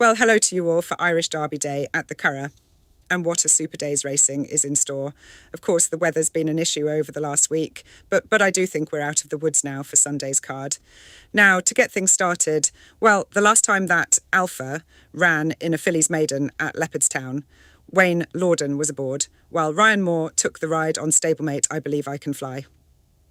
Well, hello to you all for Irish Derby Day at the Curragh. And what a super day's racing is in store. Of course, the weather's been an issue over the last week, but I do think we're out of the woods now for Sunday's card. Now, to get things started, well, the last time that Alpha ran in a fillies maiden at Leopardstown, Wayne Lorden was aboard, while Ryan Moore took the ride on stablemate I Believe I Can Fly.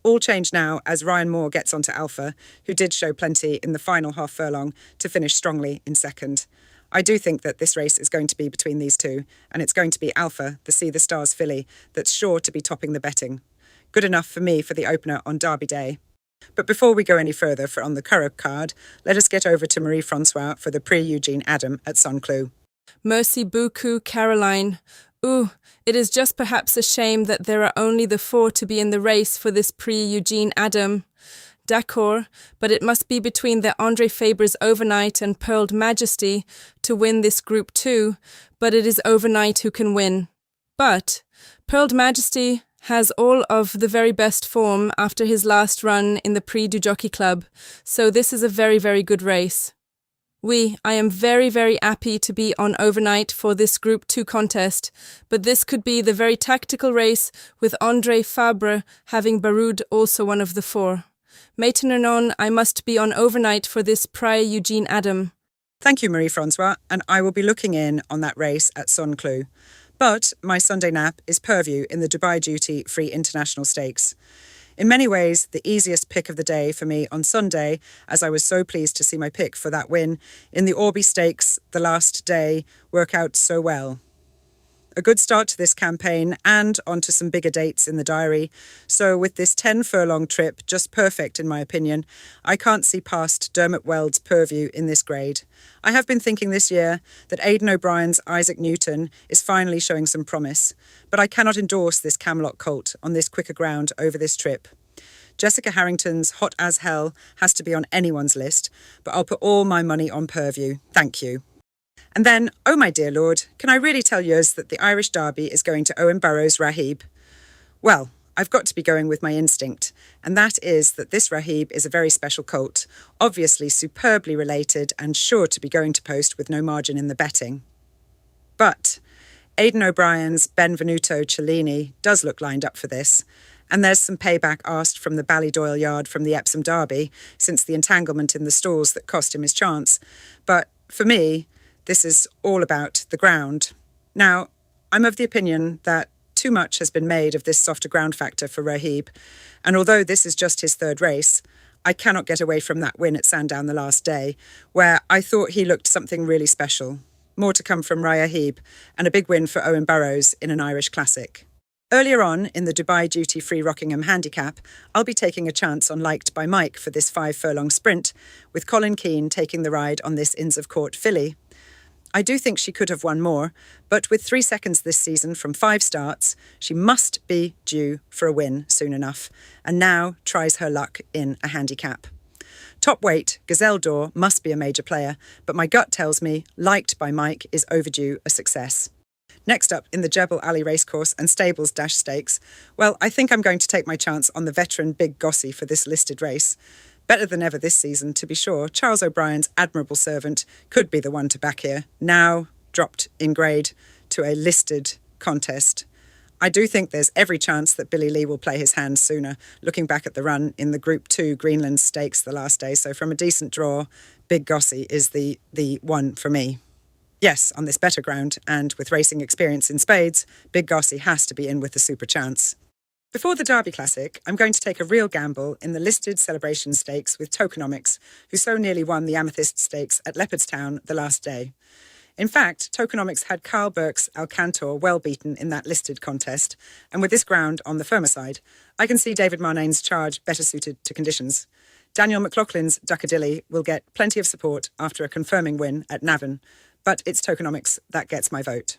All changed now as Ryan Moore gets onto Alpha, who did show plenty in the final half furlong to finish strongly in second. I do think that this race is going to be between these two, and it's going to be Alpha, the See the Stars filly, that's sure to be topping the betting. Good enough for me for the opener on Derby Day. But before we go any further for on the Curragh card, let us get over to Marie-Francois for the Prix Eugene Adam at Saint-Cloud. Merci beaucoup, Caroline. Ooh, it is just perhaps a shame that there are only the 4 to be in the race for this Prix Eugene Adam. D'accord, but it must be between the André Faber's Overnight and Pearled Majesty to win this Group 2, but it is Overnight who can win. But Pearled Majesty has all of the very best form after his last run in the Prix du Jockey Club, so this is a very, very good race. Oui, I am very, very happy to be on Overnight for this Group 2 contest, but this could be the very tactical race with André Fabre having Baroud also one of the 4. Maintenant, I must be on Overnight for this Prix Eugene Adam. Thank you, Marie-Francois, and I will be looking in on that race at Saint-Cloud. But my Sunday nap is Purview in the Dubai Duty Free International Stakes. In many ways, the easiest pick of the day for me on Sunday, as I was so pleased to see my pick for that win in the Orby Stakes the last day work out so well. A good start to this campaign and onto some bigger dates in the diary. So with this 10 furlong trip, just perfect in my opinion, I can't see past Dermot Weld's Purview in this grade. I have been thinking this year that Aidan O'Brien's Isaac Newton is finally showing some promise, but I cannot endorse this Camelot colt on this quicker ground over this trip. Jessica Harrington's Hot as Hell has to be on anyone's list, but I'll put all my money on Purview. Thank you. And then, oh my dear Lord, can I really tell yours that the Irish Derby is going to Owen Burrows' Rahib? Well, I've got to be going with my instinct, and that is that this Rahib is a very special colt, obviously superbly related and sure to be going to post with no margin in the betting. But Aidan O'Brien's Benvenuto Cellini does look lined up for this, and there's some payback asked from the Ballydoyle yard from the Epsom Derby since the entanglement in the stalls that cost him his chance. But for me, this is all about the ground. Now, I'm of the opinion that too much has been made of this softer ground factor for Rahib, and although this is just his third race, I cannot get away from that win at Sandown the last day, where I thought he looked something really special. More to come from Rahib, and a big win for Owen Burrows in an Irish classic. Earlier on in the Dubai Duty Free Rockingham Handicap, I'll be taking a chance on Liked by Mike for this 5 furlong sprint, with Colin Keane taking the ride on this Inns of Court filly. I do think she could have won more, but with 3 seconds this season from 5 starts, she must be due for a win soon enough, and now tries her luck in a handicap. Top weight, Gazelle D'Or must be a major player, but my gut tells me Liked by Mike is overdue a success. Next up in the Jebel Ali Racecourse and Stables Dash Stakes, well, I think I'm going to take my chance on the veteran Big Gossy for this listed race. Better than ever this season, to be sure, Charles O'Brien's admirable servant could be the one to back here, now dropped in grade to a listed contest. I do think there's every chance that Billy Lee will play his hand sooner, looking back at the run in the Group 2 Greenland Stakes the last day, so from a decent draw, Big Gossy is the one for me. Yes, on this better ground, and with racing experience in spades, Big Gossy has to be in with the super chance. Before the Derby Classic, I'm going to take a real gamble in the listed Celebration Stakes with Tokenomics, who so nearly won the Amethyst Stakes at Leopardstown the last day. In fact, Tokenomics had Carl Burke's Alcantor well beaten in that listed contest, and with this ground on the firmer side, I can see David Marnane's charge better suited to conditions. Daniel McLaughlin's Duckadilly will get plenty of support after a confirming win at Navan, but it's Tokenomics that gets my vote.